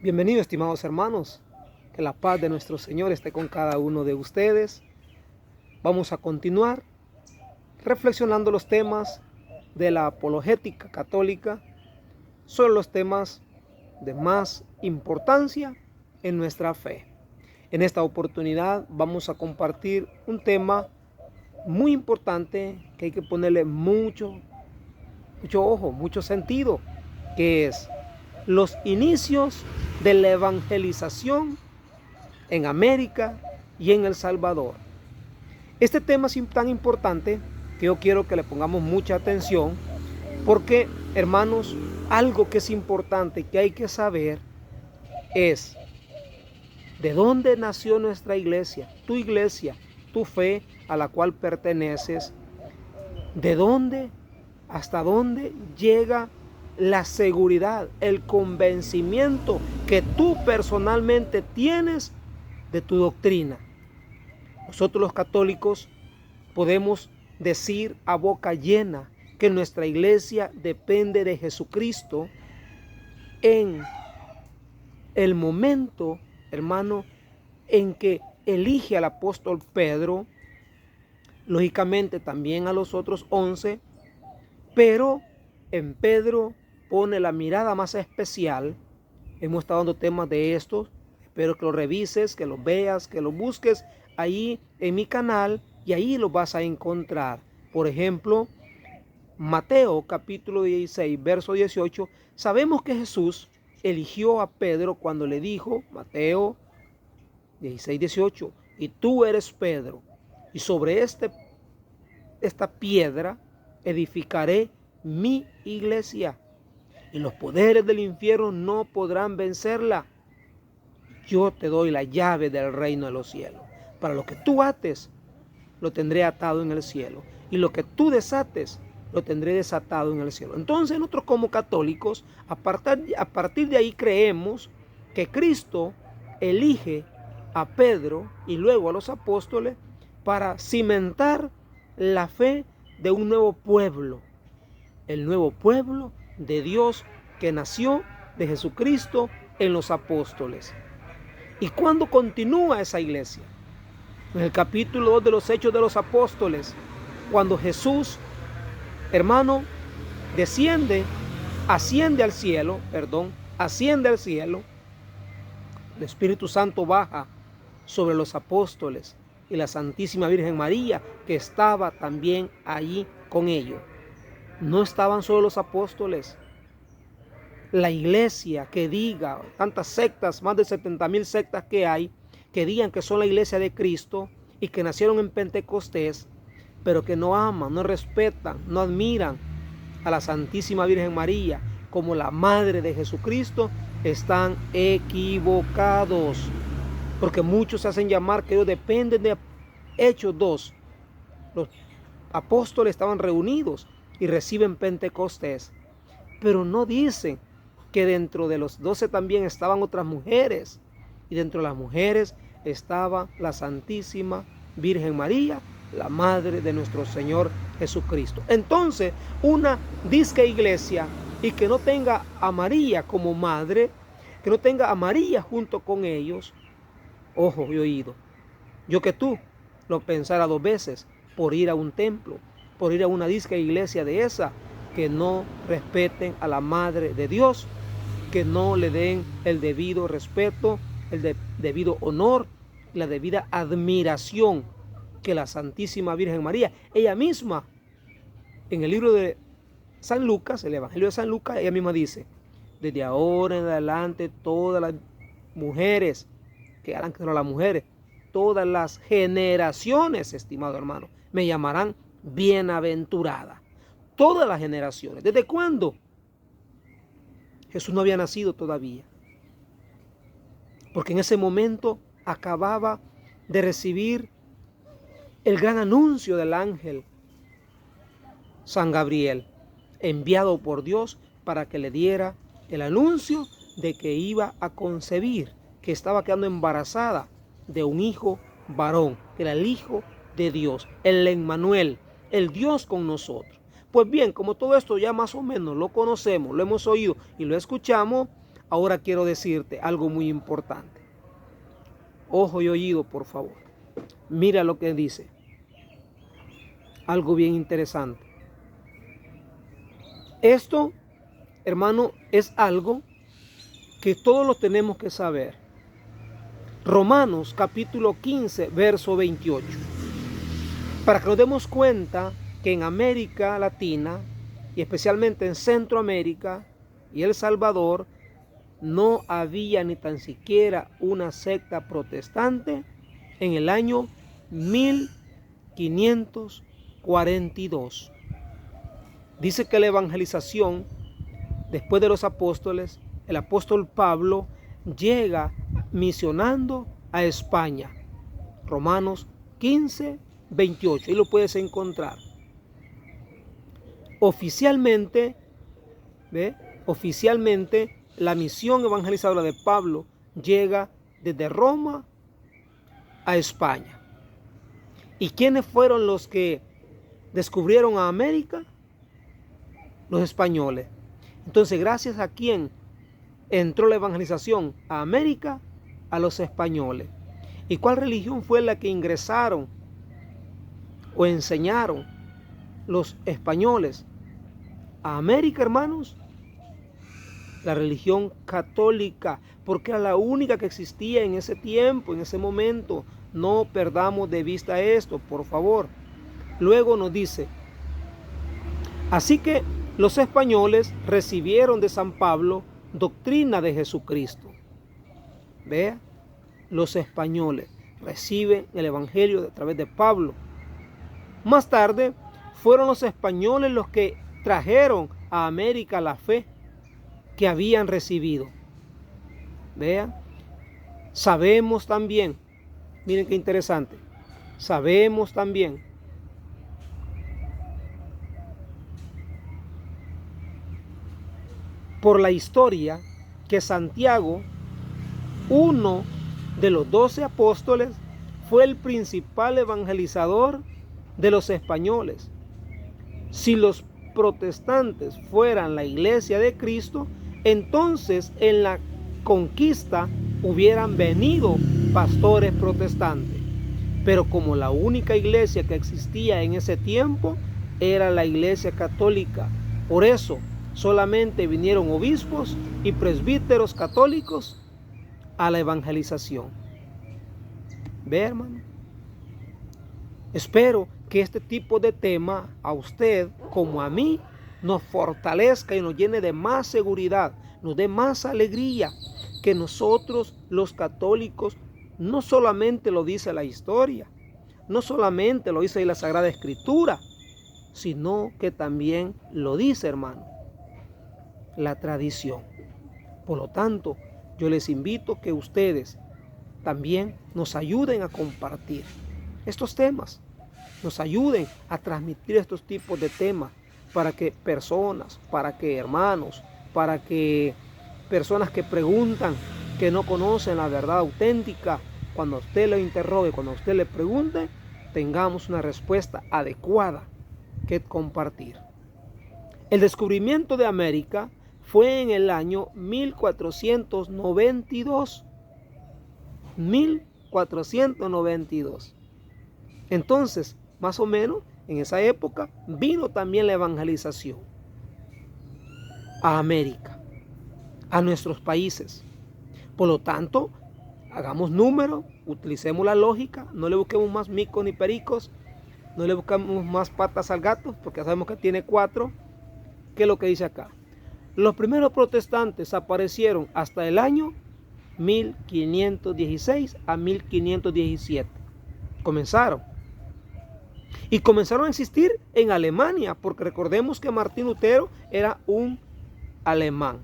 Bienvenidos, estimados hermanos. Que la paz de nuestro Señor esté con cada uno de ustedes. Vamos a continuar reflexionando los temas de la apologética católica. Son los temas de más importancia en nuestra fe. En esta oportunidad vamos a compartir un tema muy importante que hay que ponerle mucho ojo, mucho sentido, que es los inicios de la evangelización en América y en El Salvador. Este tema es tan importante que yo quiero que le pongamos mucha atención porque, hermanos, algo que es importante que hay que saber es de dónde nació nuestra iglesia, tu fe a la cual perteneces, de dónde, hasta dónde llega la seguridad, el convencimiento que tú personalmente tienes de tu doctrina. Nosotros los católicos podemos decir a boca llena que nuestra iglesia depende de Jesucristo en el momento, hermano, en que elige al apóstol Pedro, lógicamente también a los otros 11, pero en Pedro pone la mirada más especial. Hemos estado dando temas de estos. Espero que lo revises, que lo veas, que lo busques ahí en mi canal y ahí lo vas a encontrar. Por ejemplo, Mateo capítulo 16, verso 18. Sabemos que Jesús eligió a Pedro cuando le dijo, Mateo 16, 18, y tú eres Pedro, y sobre esta piedra edificaré mi iglesia, y los poderes del infierno no podrán vencerla. Yo te doy la llave del reino de los cielos. Para lo que tú ates, lo tendré atado en el cielo, y lo que tú desates, lo tendré desatado en el cielo. Entonces nosotros como católicos, a partir de ahí creemos que Cristo elige a Pedro y luego a los apóstoles para cimentar la fe de un nuevo pueblo, el nuevo pueblo de Dios que nació de Jesucristo en los apóstoles. ¿Y cuándo continúa esa iglesia? En el capítulo 2 de los Hechos de los Apóstoles, cuando Jesús, hermano, asciende al cielo, el Espíritu Santo baja sobre los apóstoles y la Santísima Virgen María, que estaba también allí con ellos. No estaban solo los apóstoles. La iglesia que diga, tantas sectas, más de 70,000 sectas que hay, que digan que son la iglesia de Cristo y que nacieron en Pentecostés, pero que no aman, no respetan, no admiran a la Santísima Virgen María como la Madre de Jesucristo, están equivocados. Porque muchos se hacen llamar que ellos dependen de Hechos 2. Los apóstoles estaban reunidos y reciben Pentecostés, pero no dicen que dentro de los 12 también estaban otras mujeres, y dentro de las mujeres estaba la Santísima Virgen María, la Madre de nuestro Señor Jesucristo. Entonces, una disque iglesia y que no tenga a María como madre, que no tenga a María junto con ellos, ojo y oído, yo que tú lo pensara 2 veces por ir a un templo, por ir a una disque iglesia de esa, que no respeten a la Madre de Dios, que no le den el debido respeto, el debido honor, la debida admiración que la Santísima Virgen María, ella misma, en el libro de San Lucas, el Evangelio de San Lucas, ella misma dice, desde ahora en adelante todas las mujeres, que harán que no las mujeres, todas las generaciones, estimado hermano, me llamarán bienaventurada. Todas las generaciones. ¿Desde cuándo? Jesús no había nacido todavía. Porque en ese momento acababa de recibir el gran anuncio del ángel San Gabriel, enviado por Dios para que le diera el anuncio de que iba a concebir, que estaba quedando embarazada de un hijo varón, que era el Hijo de Dios, el Emmanuel, el Dios con nosotros. Pues bien, como todo esto ya más o menos lo conocemos, lo hemos oído y lo escuchamos, ahora quiero decirte algo muy importante. Ojo y oído, por favor. Mira lo que dice. Algo bien interesante. Esto, hermano, es algo que todos lo tenemos que saber. Romanos capítulo 15, verso 28. Para que nos demos cuenta que en América Latina y especialmente en Centroamérica y El Salvador no había ni tan siquiera una secta protestante en el año 1542. Dice que la evangelización, después de los apóstoles, el apóstol Pablo llega misionando a España. Romanos 15, 28. Ahí lo puedes encontrar. Oficialmente, la misión evangelizadora de Pablo llega desde Roma a España. ¿Y quiénes fueron los que descubrieron a América? Los españoles. Entonces, gracias a quién entró la evangelización a América, a los españoles. ¿Y cuál religión fue la que ingresaron o enseñaron los españoles a América, hermanos? La religión católica, porque era la única que existía en ese tiempo, en ese momento. No perdamos de vista esto, por favor. Luego nos dice, así que los españoles recibieron de San Pablo doctrina de Jesucristo. Vea, los españoles reciben el evangelio a través de Pablo. Más tarde fueron los españoles los que trajeron a América la fe que habían recibido. Vean, sabemos también, miren qué interesante, sabemos también por la historia que Santiago, uno de los 12 apóstoles, fue el principal evangelizador de los españoles. Si los protestantes fueran la iglesia de Cristo, entonces en la conquista hubieran venido pastores protestantes. Pero como la única iglesia que existía en ese tiempo era la iglesia católica, por eso solamente vinieron obispos y presbíteros católicos a la evangelización. Ve, hermano. Espero que este tipo de tema a usted como a mí nos fortalezca y nos llene de más seguridad, nos dé más alegría, que nosotros los católicos no solamente lo dice la historia, no solamente lo dice la Sagrada Escritura, sino que también lo dice, hermano, la tradición. Por lo tanto, yo les invito que ustedes también nos ayuden a compartir estos temas, nos ayuden a transmitir estos tipos de temas para que personas, para que hermanos, para que personas que preguntan, que no conocen la verdad auténtica, cuando usted lo interrogue, cuando usted le pregunte, tengamos una respuesta adecuada que compartir. El descubrimiento de América fue en el año 1492. 1492. Entonces, más o menos, en esa época, vino también la evangelización a América, a nuestros países. Por lo tanto, hagamos números, utilicemos la lógica, no le busquemos más micos ni pericos, no le buscamos más patas al gato, porque sabemos que tiene 4. ¿Qué es lo que dice acá? Los primeros protestantes aparecieron hasta el año 1516 a 1517. Comenzaron. Y comenzaron a existir en Alemania, porque recordemos que Martín Lutero era un alemán.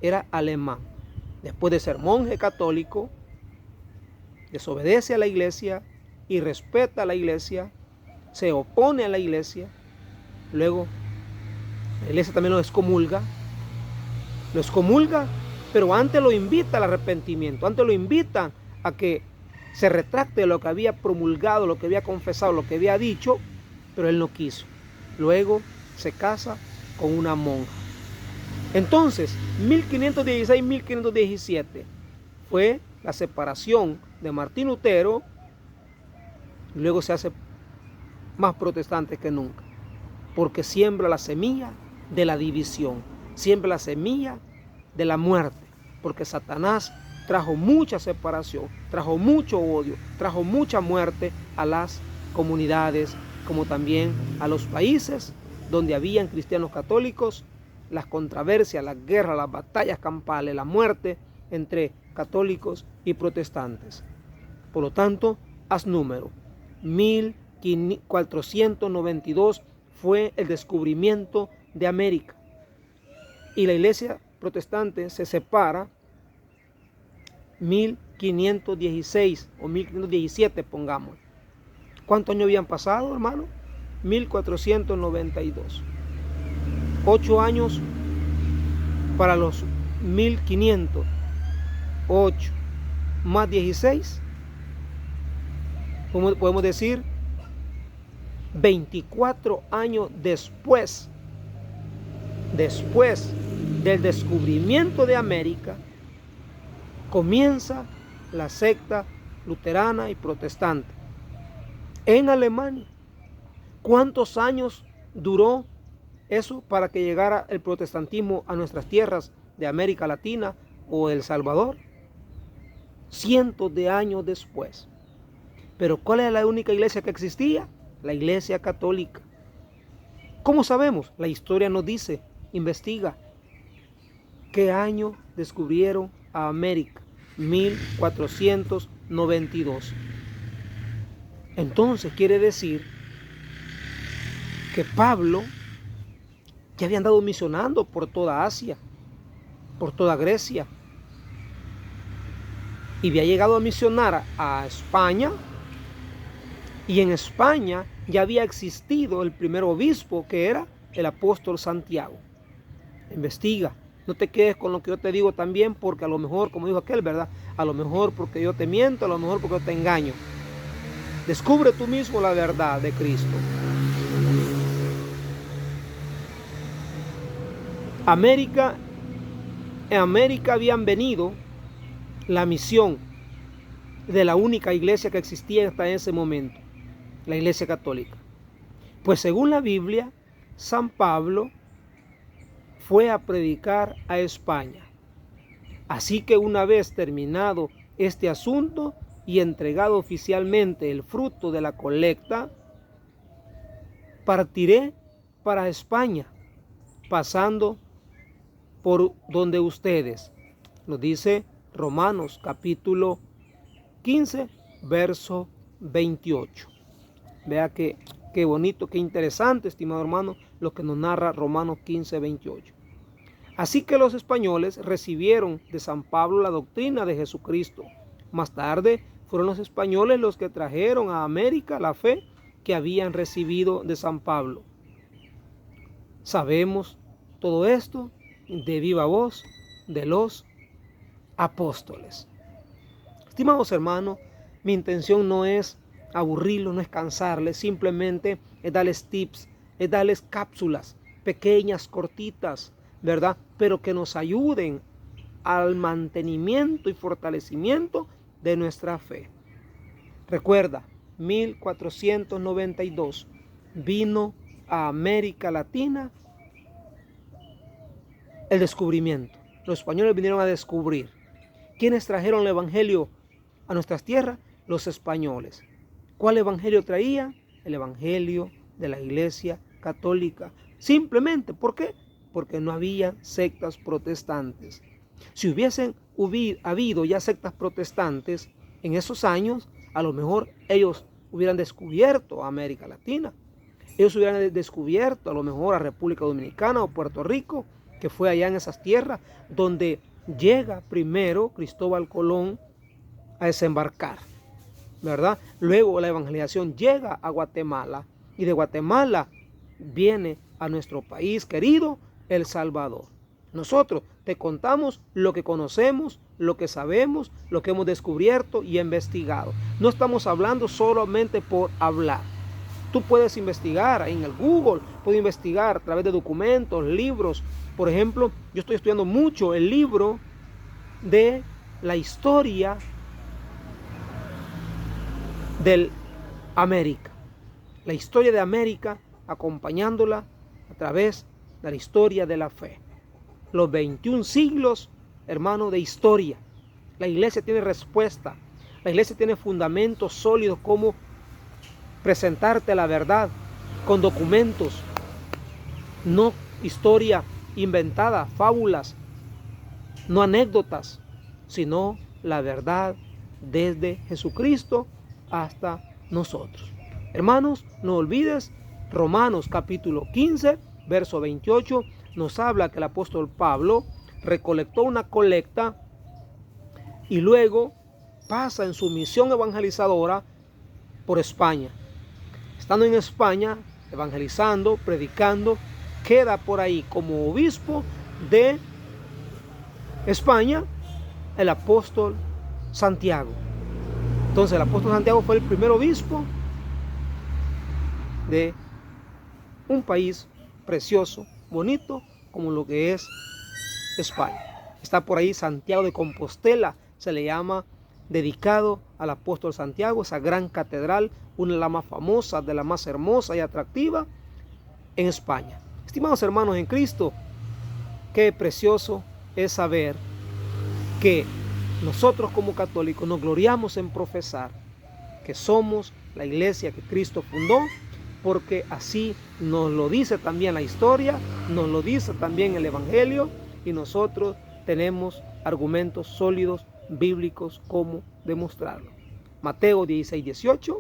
Era alemán. Después de ser monje católico, desobedece a la iglesia y respeta a la iglesia, se opone a la iglesia. Luego, la iglesia también lo excomulga, pero antes lo invita al arrepentimiento, antes lo invita a que se retracte de lo que había promulgado, lo que había confesado, lo que había dicho, pero él no quiso. Luego se casa con una monja. Entonces, 1516-1517 fue la separación de Martín Lutero. Luego se hace más protestante que nunca, porque siembra la semilla de la división, siembra la semilla de la muerte, porque Satanás trajo mucha separación, trajo mucho odio, trajo mucha muerte a las comunidades, como también a los países donde habían cristianos católicos, las controversias, las guerras, las batallas campales, la muerte entre católicos y protestantes. Por lo tanto, haz número. 1492 fue el descubrimiento de América. Y la iglesia protestante se separa 1516 o 1517, pongamos. ¿Cuántos años habían pasado, hermano? 1492. 8 años para los 1500. 8 más 16. ¿Cómo podemos decir? 24 años después del descubrimiento de América, comienza la secta luterana y protestante en Alemania. ¿Cuántos años duró eso para que llegara el protestantismo a nuestras tierras de América Latina o El Salvador? Cientos de años después. Pero ¿cuál es la única iglesia que existía? La iglesia católica. ¿Cómo sabemos? La historia nos dice, investiga. ¿Qué año descubrieron a América? 1492. Entonces quiere decir que Pablo ya había andado misionando por toda Asia, por toda Grecia, y había llegado a misionar a España, y en España ya había existido el primer obispo, que era el apóstol Santiago. Investiga, no te quedes con lo que yo te digo también, porque a lo mejor, como dijo aquel, ¿verdad? A lo mejor porque yo te miento, a lo mejor porque yo te engaño. Descubre tú mismo la verdad de Cristo. En América habían venido la misión de la única iglesia que existía hasta ese momento, la iglesia católica. Pues según la Biblia, San Pablo fue a predicar a España. Así que una vez terminado este asunto y entregado oficialmente el fruto de la colecta, partiré para España, pasando por donde ustedes. Nos dice Romanos capítulo 15, verso 28. Vea qué bonito, qué interesante, estimado hermano, lo que nos narra Romanos 15, 28. Así que los españoles recibieron de San Pablo la doctrina de Jesucristo. Más tarde fueron los españoles los que trajeron a América la fe que habían recibido de San Pablo. Sabemos todo esto de viva voz de los apóstoles. Estimados hermanos, mi intención no es aburrirlos, no es cansarles, simplemente es darles tips, es darles cápsulas pequeñas, cortitas, ¿verdad? Pero que nos ayuden al mantenimiento y fortalecimiento de nuestra fe. Recuerda, 1492 vino a América Latina el descubrimiento. Los españoles vinieron a descubrir. ¿Quiénes trajeron el evangelio a nuestras tierras? Los españoles. ¿Cuál evangelio traían? El evangelio de la iglesia católica. Simplemente, ¿por qué? Porque no había sectas protestantes. Si hubiesen habido ya sectas protestantes en esos años, a lo mejor ellos hubieran descubierto a América Latina. Ellos hubieran descubierto a lo mejor a República Dominicana o Puerto Rico, que fue allá en esas tierras donde llega primero Cristóbal Colón a desembarcar, ¿verdad? Luego la evangelización llega a Guatemala y de Guatemala viene a nuestro país querido, El Salvador. Nosotros te contamos lo que conocemos, lo que sabemos, lo que hemos descubierto y investigado. No estamos hablando solamente por hablar. Tú puedes investigar en el Google, puedes investigar a través de documentos, libros. Por ejemplo, yo estoy estudiando mucho el libro de la historia de América. La historia de América, acompañándola a través de la historia de la fe. Los 21 siglos, hermano, de historia. La iglesia tiene respuesta. La iglesia tiene fundamentos sólidos como presentarte la verdad con documentos, no historia inventada, fábulas, no anécdotas, sino la verdad desde Jesucristo hasta nosotros. Hermanos, no olvides, Romanos capítulo 15, verso 28, nos habla que el apóstol Pablo recolectó una colecta y luego pasa en su misión evangelizadora por España. Estando en España, evangelizando, predicando, queda por ahí como obispo de España el apóstol Santiago. Entonces el apóstol Santiago fue el primer obispo de un país precioso, bonito, como lo que es España. Está por ahí Santiago de Compostela, se le llama, dedicado al apóstol Santiago, esa gran catedral, una de las más famosas, de la más hermosa y atractiva en España. Estimados hermanos en Cristo, qué precioso es saber que nosotros como católicos nos gloriamos en profesar que somos la iglesia que Cristo fundó, porque así nos lo dice también la historia, nos lo dice también el Evangelio, y nosotros tenemos argumentos sólidos, bíblicos, como demostrarlo. Mateo 16, 18,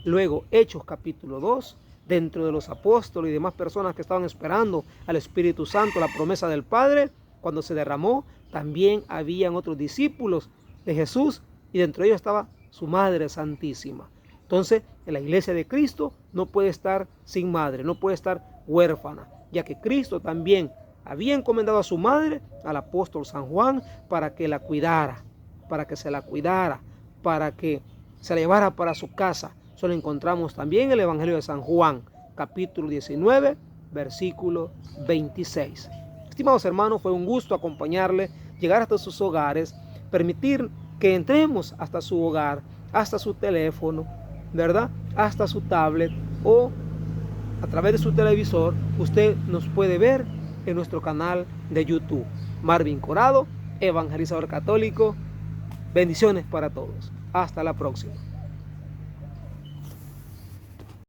luego Hechos capítulo 2, dentro de los apóstoles y demás personas que estaban esperando al Espíritu Santo, la promesa del Padre, cuando se derramó, también habían otros discípulos de Jesús, y dentro de ellos estaba su Madre Santísima. Entonces, en la iglesia de Cristo no puede estar sin madre, no puede estar huérfana, ya que Cristo también había encomendado a su madre, al apóstol San Juan, para que la cuidara, para que se la cuidara, para que se la llevara para su casa. Eso lo encontramos también en el Evangelio de San Juan, capítulo 19, versículo 26. Estimados hermanos, fue un gusto acompañarles, llegar hasta sus hogares, permitir que entremos hasta su hogar, hasta su teléfono, ¿verdad? Hasta su tablet, o a través de su televisor. Usted nos puede ver en nuestro canal de YouTube. Marvin Corado, evangelizador católico. Bendiciones para todos. Hasta la próxima.